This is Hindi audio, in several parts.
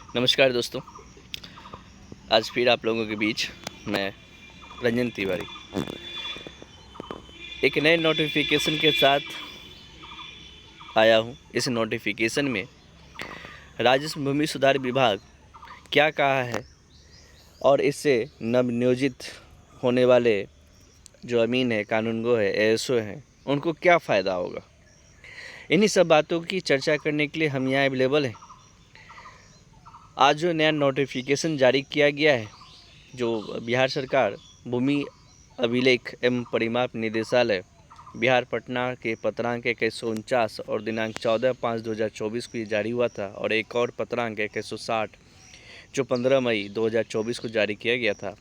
नमस्कार दोस्तों, आज फिर आप लोगों के बीच मैं रंजन तिवारी एक नए नोटिफिकेशन के साथ आया हूँ। इस नोटिफिकेशन में राजस्व भूमि सुधार विभाग क्या कहा है और इससे नवनियोजित होने वाले जो अमीन है, कानूनगो है, एएसओ हैं, उनको क्या फ़ायदा होगा। इन्हीं सब बातों की चर्चा करने के लिए हम यहाँ अवेलेबल हैं। आज जो नया नोटिफिकेशन जारी किया गया है, जो बिहार सरकार भूमि अभिलेख एवं परिमाप निदेशालय बिहार पटना के पत्रांक 2149 और दिनांक 14/5/2024 को ये जारी हुआ था, और एक और पत्रांक 2160 जो 15 मई 2024 को जारी किया गया था।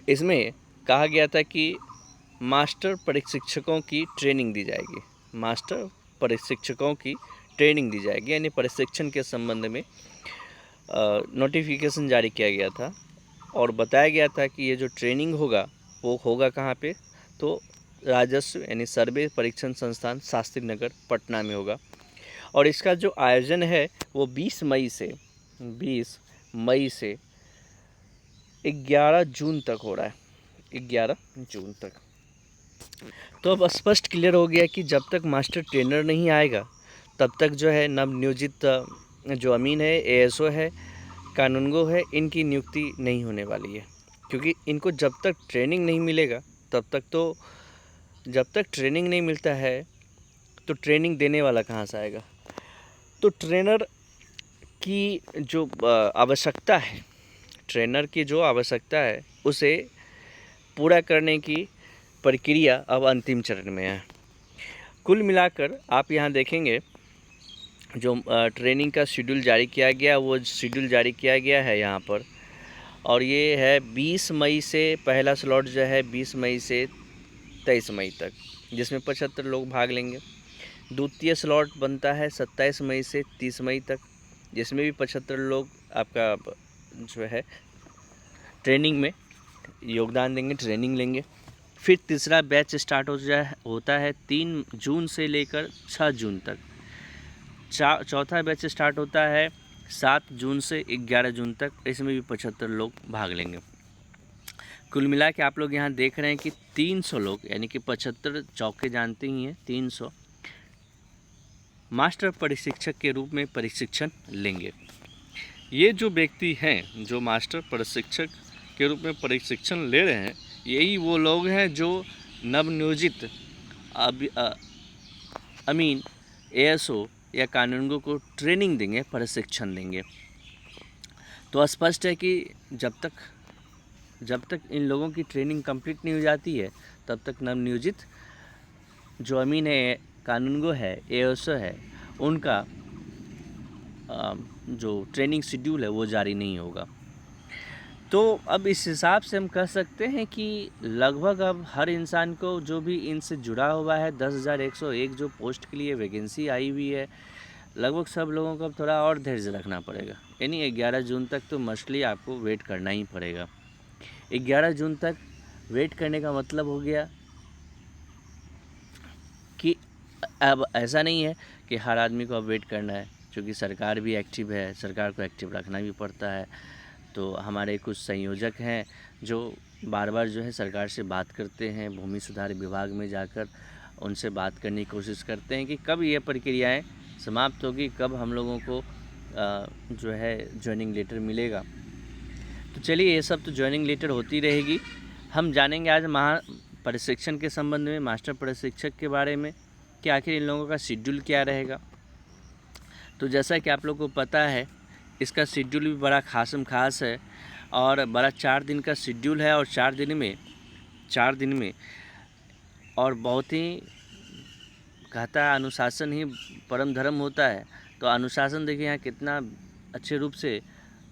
इसमें कहा गया था कि मास्टर प्रशिक्षकों की ट्रेनिंग दी जाएगी। मास्टर प्रशिक्षकों की ट्रेनिंग दी जाएगी, यानी प्रशिक्षण के संबंध में नोटिफिकेशन जारी किया गया था और बताया गया था कि ये जो ट्रेनिंग होगा वो होगा कहाँ पे, तो राजस्व यानी सर्वे परीक्षण संस्थान शास्त्री नगर पटना में होगा। और इसका जो आयोजन है वो 20 मई से 11 जून तक हो रहा है, 11 जून तक। तो अब स्पष्ट क्लियर हो गया कि जब तक मास्टर ट्रेनर नहीं आएगा तब तक जो है नवनियोजित जो अमीन है, एएसओ है, कानूनगो है, इनकी नियुक्ति नहीं होने वाली है। क्योंकि इनको जब तक ट्रेनिंग नहीं मिलेगा जब तक ट्रेनिंग नहीं मिलता है तो ट्रेनिंग देने वाला कहाँ से आएगा। तो ट्रेनर की जो आवश्यकता है उसे पूरा करने की प्रक्रिया अब अंतिम चरण में है। कुल मिलाकर आप यहाँ देखेंगे जो ट्रेनिंग का शेड्यूल जारी किया गया, वो शेड्यूल जारी किया गया है यहाँ पर, और ये है 20 मई से पहला स्लॉट जो है 20 मई से 23 मई तक, जिसमें 75 लोग भाग लेंगे। द्वितीय स्लॉट बनता है 27 मई से 30 मई तक, जिसमें भी 75 लोग आपका जो है ट्रेनिंग में योगदान देंगे, ट्रेनिंग लेंगे। फिर तीसरा बैच स्टार्ट होता है 3 जून से लेकर 6 जून तक। चौथा बैच स्टार्ट होता है 7 जून से 11 जून तक, इसमें भी 75 लोग भाग लेंगे। कुल मिला के आप लोग यहाँ देख रहे हैं कि 300 लोग, यानी कि 75 चौके जानते ही हैं, 300 मास्टर प्रशिक्षक के रूप में प्रशिक्षण लेंगे। ये जो व्यक्ति हैं जो मास्टर प्रशिक्षक के रूप में प्रशिक्षण ले रहे हैं, यही वो लोग हैं जो नवनियोजित अमीन, एएसओ या कानूनगो को ट्रेनिंग देंगे, प्रशिक्षण देंगे। तो स्पष्ट है कि जब तक इन लोगों की ट्रेनिंग कंप्लीट नहीं हो जाती है तब तक नवनियोजित जो अमीन है, कानूनगो है, एएसओ है, उनका जो ट्रेनिंग शेड्यूल है वो जारी नहीं होगा। तो अब इस हिसाब से हम कह सकते हैं कि लगभग अब हर इंसान को जो भी इनसे जुड़ा हुआ है, 10,101 जो पोस्ट के लिए वैकेंसी आई हुई है, लगभग सब लोगों को अब थोड़ा और धैर्य रखना पड़ेगा। यानी 11 जून तक तो मस्टली आपको वेट करना ही पड़ेगा। 11 जून तक वेट करने का मतलब हो गया कि अब ऐसा नहीं है कि हर आदमी को अब वेट करना है, क्योंकि सरकार भी एक्टिव है, सरकार को एक्टिव रखना भी पड़ता है। तो हमारे कुछ संयोजक हैं जो बार बार जो है सरकार से बात करते हैं, भूमि सुधार विभाग में जाकर उनसे बात करने की कोशिश करते हैं कि कब ये प्रक्रियाएं समाप्त होगी, कब हम लोगों को जो है ज्वाइनिंग लेटर मिलेगा। तो चलिए, ये सब तो ज्वाइनिंग लेटर होती रहेगी। हम जानेंगे आज प्रशिक्षण के संबंध में, मास्टर प्रशिक्षक के बारे में, कि आखिर इन लोगों का शेड्यूल क्या रहेगा। तो जैसा कि आप लोगों को पता है, इसका शेड्यूल भी बड़ा खास है और बड़ा 4 दिन का शेड्यूल है, और 4 दिन में और बहुत ही कहता है अनुशासन ही परम धर्म होता है। तो अनुशासन देखिए यहाँ कितना अच्छे रूप से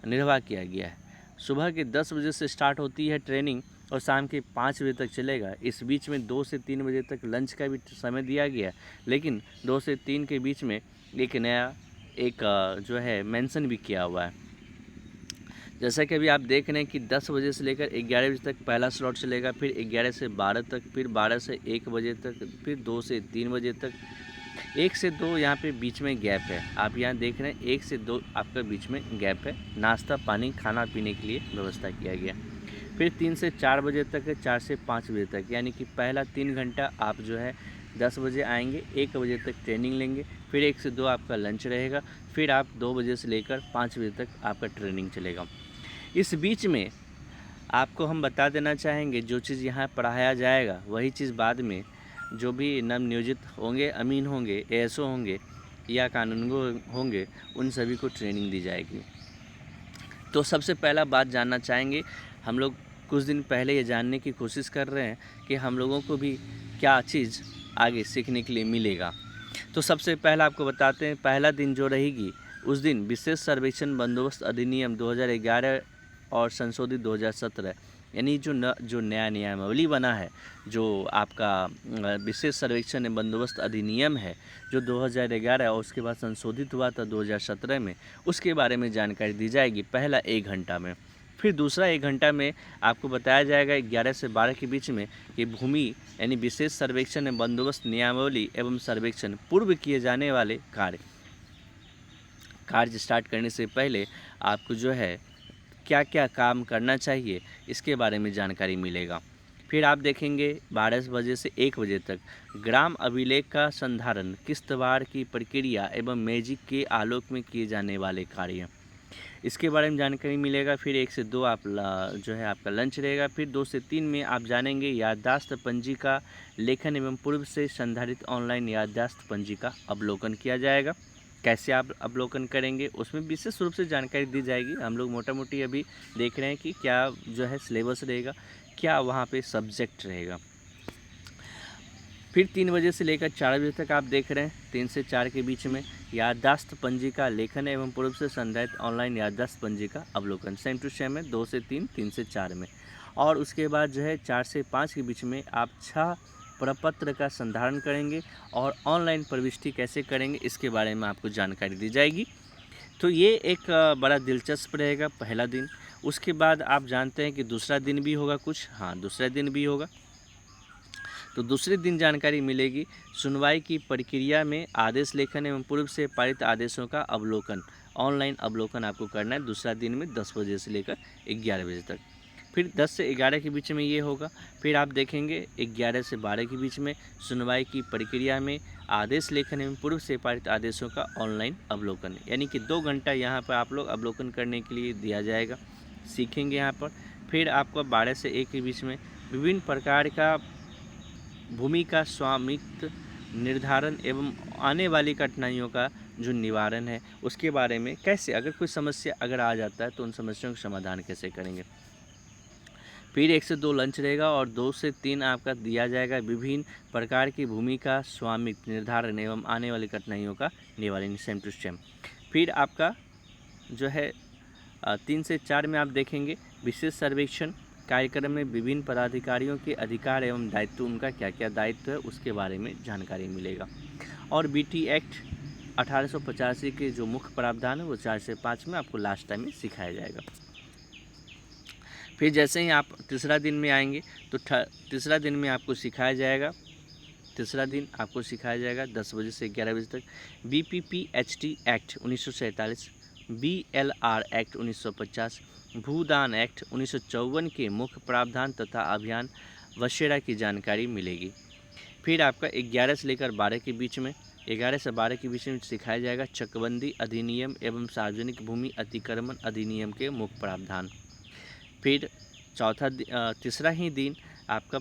निर्वाह किया गया है। सुबह के 10 बजे से स्टार्ट होती है ट्रेनिंग और शाम के 5 बजे तक चलेगा। इस बीच में 2 से 3 बजे तक लंच का भी समय दिया गया है, लेकिन 2 से 3 के बीच में एक जो है मेंशन भी किया हुआ है। जैसा कि अभी आप देख रहे हैं कि 10 बजे से लेकर 11 बजे तक पहला स्लॉट चलेगा, फिर 11 से 12 तक, फिर 12 से 1 बजे तक, फिर 2 से 3 बजे तक 1 से 2 यहाँ पे बीच में गैप है, आप यहाँ देख रहे हैं 1 से 2 आपका बीच में गैप है, नाश्ता पानी खाना पीने के लिए व्यवस्था किया गया। फिर 3 से 4 बजे तक है, 4 से 5 बजे तक, यानी कि पहला 3 घंटा आप जो है 10 बजे आएंगे, 1 बजे तक ट्रेनिंग लेंगे, फिर 1 से 2 आपका लंच रहेगा, फिर आप 2 बजे से लेकर 5 बजे तक आपका ट्रेनिंग चलेगा। इस बीच में आपको हम बता देना चाहेंगे, जो चीज़ यहाँ पढ़ाया जाएगा वही चीज़ बाद में जो भी नवनियोजित होंगे, अमीन होंगे, एएसओ होंगे या कानूनगो होंगे, उन सभी को ट्रेनिंग दी जाएगी। तो सबसे पहला बात जानना चाहेंगे, हम लोग कुछ दिन पहले ये जानने की कोशिश कर रहे हैं कि हम लोगों को भी क्या चीज़ आगे सीखने के लिए मिलेगा। तो सबसे पहला आपको बताते हैं, पहला दिन जो रहेगी उस दिन विशेष सर्वेक्षण बंदोबस्त अधिनियम 2011 और संशोधित 2017, यानी जो नया नियमावली बना है, जो आपका विशेष सर्वेक्षण बंदोबस्त अधिनियम है जो 2011 और उसके बाद संशोधित हुआ था 2017 में, उसके बारे में जानकारी दी जाएगी पहला 1 घंटा में। फिर दूसरा 1 घंटा में आपको बताया जाएगा 11 से 12 के बीच में कि भूमि यानी विशेष सर्वेक्षण बंदोबस्त नियमावली एवं सर्वेक्षण पूर्व किए जाने वाले कार्य स्टार्ट करने से पहले आपको जो है क्या क्या काम करना चाहिए, इसके बारे में जानकारी मिलेगा। फिर आप देखेंगे 12 बजे से 1 बजे तक ग्राम अभिलेख का संधारण, किस्तवार की प्रक्रिया एवं मैजिक के आलोक में किए जाने वाले कार्य, इसके बारे में जानकारी मिलेगा। फिर 1 से 2 आप जो है आपका लंच रहेगा। फिर 2 से 3 में आप जानेंगे याददाश्त पंजी का लेखन एवं पूर्व से संधारित ऑनलाइन याददाश्त पंजी का अवलोकन किया जाएगा। कैसे आप अवलोकन करेंगे, उसमें विशेष रूप से जानकारी दी जाएगी। हम लोग मोटा मोटी अभी देख रहे हैं कि क्या जो है सिलेबस रहेगा, क्या वहाँ पे सब्जेक्ट रहेगा। फिर 3 बजे से लेकर 4 बजे तक आप देख रहे हैं 3 से 4 के बीच में याददाश्त पंजी का लेखन एवं पूर्व से संधारित ऑनलाइन याददाश्त पंजी का अवलोकन, सेम टू सेम है 2 से 3, 3 से 4 में। और उसके बाद जो है 4 से 5 के बीच में आप 6 प्रपत्र का संधारण करेंगे और ऑनलाइन प्रविष्टि कैसे करेंगे, इसके बारे में आपको जानकारी दी जाएगी। तो ये एक बड़ा दिलचस्प रहेगा पहला दिन। उसके बाद आप जानते हैं कि दूसरा दिन भी होगा कुछ, हाँ दूसरा दिन भी होगा। तो दूसरे दिन जानकारी मिलेगी सुनवाई की प्रक्रिया में आदेश लेखन एवं पूर्व से पारित आदेशों का अवलोकन, ऑनलाइन अवलोकन आपको करना है दूसरा दिन में 10 बजे से लेकर 11 बजे तक। फिर 10 से 11 के बीच में ये होगा। फिर आप देखेंगे 11 से 12 के बीच में सुनवाई की प्रक्रिया में आदेश लेखन एवं पूर्व से पारित आदेशों का ऑनलाइन अवलोकन, यानी कि 2 घंटा यहाँ पर आप लोग अवलोकन करने के लिए दिया जाएगा, सीखेंगे यहाँ पर। फिर आपको 12 से 1 के बीच में विभिन्न प्रकार का भूमि का स्वामित्व निर्धारण एवं आने वाली कठिनाइयों का जो निवारण है उसके बारे में, कैसे अगर कोई समस्या अगर आ जाता है तो उन समस्याओं का समाधान कैसे करेंगे। फिर 1 से 2 लंच रहेगा और 2 से 3 आपका दिया जाएगा विभिन्न प्रकार की भूमि का स्वामित्व निर्धारण एवं आने वाली कठिनाइयों का निवारण, सेम टू सेम। फिर आपका जो है 3 से 4 में आप देखेंगे विशेष सर्वेक्षण कार्यक्रम में विभिन्न पदाधिकारियों के अधिकार एवं दायित्व, उनका क्या क्या दायित्व है उसके बारे में जानकारी मिलेगा। और बीटी एक्ट 1885 के जो मुख्य प्रावधान है वो 4 से 5 में आपको लास्ट टाइम में सिखाया जाएगा। फिर जैसे ही आप तीसरा दिन में आएंगे तो तीसरा दिन में आपको सिखाया जाएगा, तीसरा दिन आपको सिखाया जाएगा 10 बजे से 11 बजे तक बीपीपीएचटी एक्ट 1947, बीएलआर एक्ट 1950, भूदान एक्ट 1954 के मुख्य प्रावधान तथा अभियान वगैरह की जानकारी मिलेगी। फिर आपका 11 से लेकर 12 के बीच में 11 से 12 के बीच में सिखाया जाएगा चकबंदी अधिनियम एवं सार्वजनिक भूमि अतिक्रमण अधिनियम के मुख्य प्रावधान। फिर तीसरा ही दिन आपका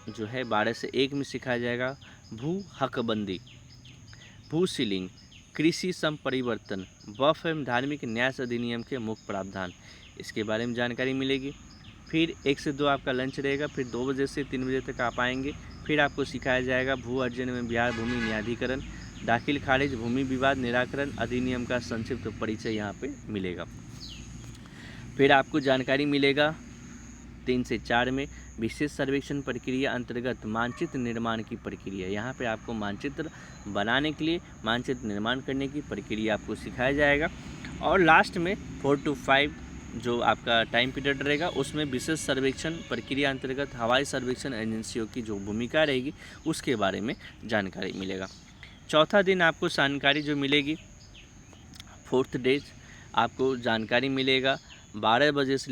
जो है 12 से 1 में सिखाया जाएगा भू हकबंदी, भू सीलिंग, कृषि संपरिवर्तन, वक्फ एवं धार्मिक न्यास अधिनियम के मुख्य प्रावधान, इसके बारे में जानकारी मिलेगी। फिर 1 से 2 आपका लंच रहेगा। फिर 2 बजे से 3 बजे तक आप आएंगे। फिर आपको सिखाया जाएगा भू अर्जन एवं बिहार भूमि न्यायाधिकरण, दाखिल खारिज भूमि विवाद निराकरण अधिनियम का संक्षिप्त परिचय यहाँ पे मिलेगा। फिर आपको जानकारी मिलेगा 3 से 4 में विशेष सर्वेक्षण प्रक्रिया अंतर्गत मानचित्र निर्माण की प्रक्रिया, यहाँ पे आपको मानचित्र बनाने के लिए मानचित्र निर्माण करने की प्रक्रिया आपको सिखाया जाएगा। और लास्ट में 4 to 5 जो आपका टाइम पीरियड रहेगा उसमें विशेष सर्वेक्षण प्रक्रिया अंतर्गत हवाई सर्वेक्षण एजेंसियों की जो भूमिका रहेगी उसके बारे में जानकारी मिलेगा। चौथा दिन आपको जानकारी जो मिलेगी, 4th डे आपको जानकारी मिलेगा 10 बजे से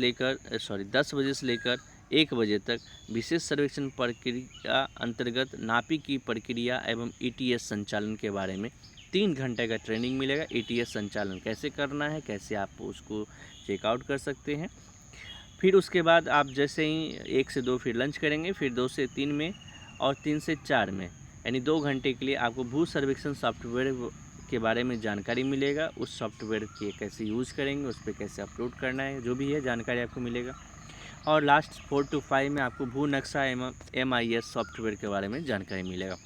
लेकर 1 बजे तक विशेष सर्वेक्षण प्रक्रिया अंतर्गत नापी की प्रक्रिया एवं ETS संचालन के बारे में 3 घंटे का ट्रेनिंग मिलेगा। ETS संचालन कैसे करना है, कैसे आप उसको चेकआउट कर सकते हैं। फिर उसके बाद आप जैसे ही 1 से 2 फिर लंच करेंगे, फिर 2 से 3 में और 3 से 4 में, यानी 2 घंटे के लिए आपको भू सर्वेक्षण सॉफ्टवेयर के बारे में जानकारी मिलेगा। उस सॉफ्टवेयर के कैसे यूज़ करेंगे, उस पर कैसे अपलोड करना है, जो भी है जानकारी आपको मिलेगा। और लास्ट 4 to 5 में आपको भू नक्शा एवं MIS सॉफ्टवेयर के बारे में जानकारी मिलेगा।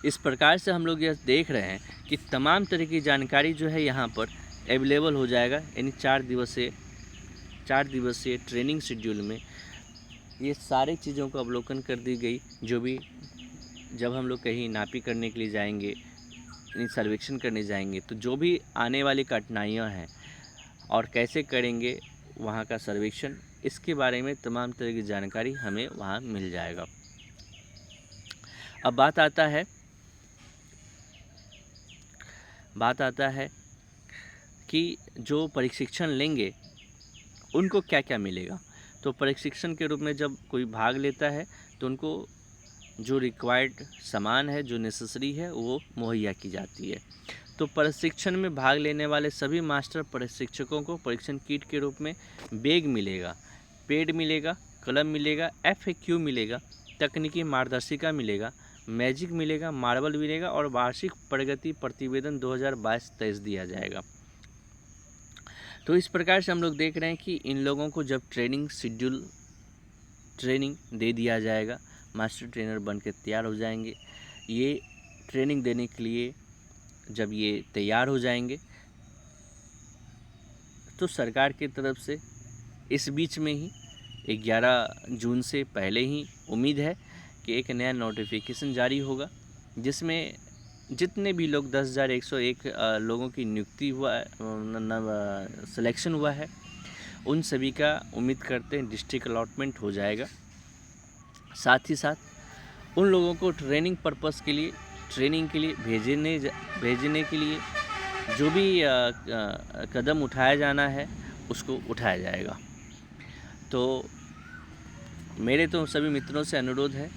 इस प्रकार से हम लोग यह देख रहे हैं कि तमाम तरह की जानकारी जो है यहाँ पर अवेलेबल हो जाएगा। यानी 4 दिवसीय ट्रेनिंग शेड्यूल में ये सारी चीज़ों को अवलोकन कर दी गई। जो भी जब हम लोग कहीं नापी करने के लिए जाएंगे, सर्वेक्षण करने जाएंगे, तो जो भी आने वाली कठिनाइयाँ हैं और कैसे करेंगे वहाँ का सर्वेक्षण, इसके बारे में तमाम तरह की जानकारी हमें वहाँ मिल जाएगा। अब बात आता है कि जो प्रशिक्षण लेंगे उनको क्या क्या मिलेगा। तो प्रशिक्षण के रूप में जब कोई भाग लेता है तो उनको जो रिक्वायर्ड सामान है, जो नेसेसरी है, वो मुहैया की जाती है। तो प्रशिक्षण में भाग लेने वाले सभी मास्टर प्रशिक्षकों को प्रशिक्षण किट के रूप में बैग मिलेगा, पेड मिलेगा, कलम मिलेगा, FAQ मिलेगा, तकनीकी मार्गदर्शिका मिलेगा, मैजिक मिलेगा, मार्बल मिलेगा और वार्षिक प्रगति प्रतिवेदन 2022-23 दिया जाएगा। तो इस प्रकार से हम लोग देख रहे हैं कि इन लोगों को जब ट्रेनिंग दे दिया जाएगा, मास्टर ट्रेनर बन के तैयार हो जाएंगे। ये ट्रेनिंग देने के लिए जब ये तैयार हो जाएंगे तो सरकार की तरफ से इस बीच में ही 11 जून से पहले ही उम्मीद है कि एक नया नोटिफिकेशन जारी होगा, जिसमें जितने भी लोग 10,101 लोगों की नियुक्ति सिलेक्शन हुआ है, उन सभी का उम्मीद करते हैं डिस्ट्रिक्ट अलॉटमेंट हो जाएगा। साथ ही साथ उन लोगों को ट्रेनिंग के लिए भेजने के लिए जो भी कदम उठाया जाना है उसको उठाया जाएगा। तो मेरे तो सभी मित्रों से अनुरोध है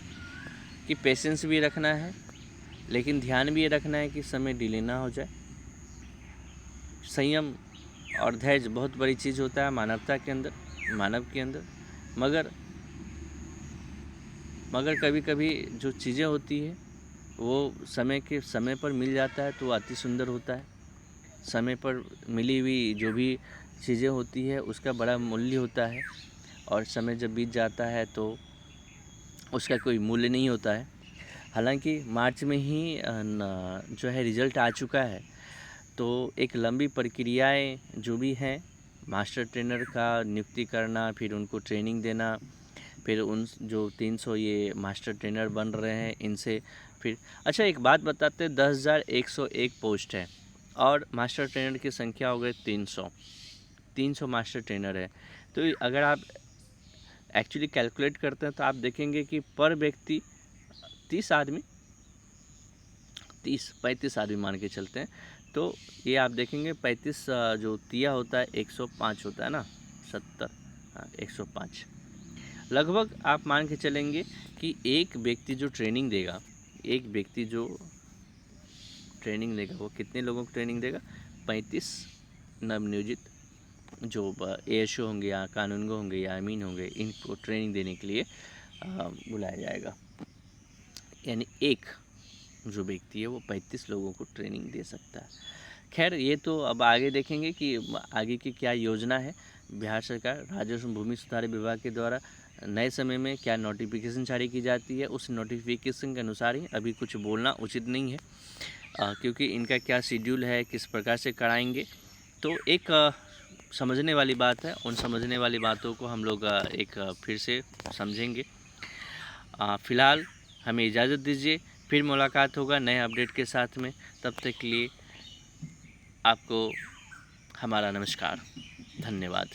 कि पेशेंस भी रखना है, लेकिन ध्यान भी ये रखना है कि समय डिले ना हो जाए। संयम और धैर्य बहुत बड़ी चीज़ होता है मानव के अंदर, मगर कभी कभी जो चीज़ें होती है वो समय पर मिल जाता है तो अति सुंदर होता है। समय पर मिली हुई जो भी चीज़ें होती है उसका बड़ा मूल्य होता है, और समय जब बीत जाता है तो उसका कोई मूल्य नहीं होता है। हालांकि मार्च में ही जो है रिज़ल्ट आ चुका है, तो एक लंबी प्रक्रियाएं जो भी हैं, मास्टर ट्रेनर का नियुक्ति करना, फिर उनको ट्रेनिंग देना, फिर उन जो 300 ये मास्टर ट्रेनर बन रहे हैं इनसे फिर अच्छा एक बात बताते हैं, 10,101 पोस्ट है और मास्टर ट्रेनर की संख्या हो गई 300 मास्टर ट्रेनर है। तो अगर आप एक्चुअली कैलकुलेट करते हैं तो आप देखेंगे कि पर व्यक्ति 35 आदमी मान के चलते हैं, तो ये आप देखेंगे 35 जो तिया होता है 105 होता है ना, 70, हाँ 105 लगभग आप मान के चलेंगे कि एक व्यक्ति जो ट्रेनिंग देगा वो कितने लोगों को ट्रेनिंग देगा? 35 नवनियोजित जो ASO होंगे या कानूनगो होंगे या अमीन होंगे, इनको ट्रेनिंग देने के लिए बुलाया जाएगा। यानी एक जो व्यक्ति है वो 35 लोगों को ट्रेनिंग दे सकता है। खैर ये तो अब आगे देखेंगे कि आगे की क्या योजना है। बिहार सरकार राजस्व भूमि सुधार विभाग के द्वारा नए समय में क्या नोटिफिकेशन जारी की जाती है, उस नोटिफिकेशन के अनुसार ही अभी कुछ बोलना उचित नहीं है, क्योंकि इनका क्या शेड्यूल है, किस प्रकार से कराएंगे, तो एक समझने वाली बात है। उन समझने वाली बातों को हम लोग एक फिर से समझेंगे। फ़िलहाल हमें इजाज़त दीजिए, फिर मुलाकात होगा नए अपडेट के साथ में। तब तक के लिए आपको हमारा नमस्कार, धन्यवाद।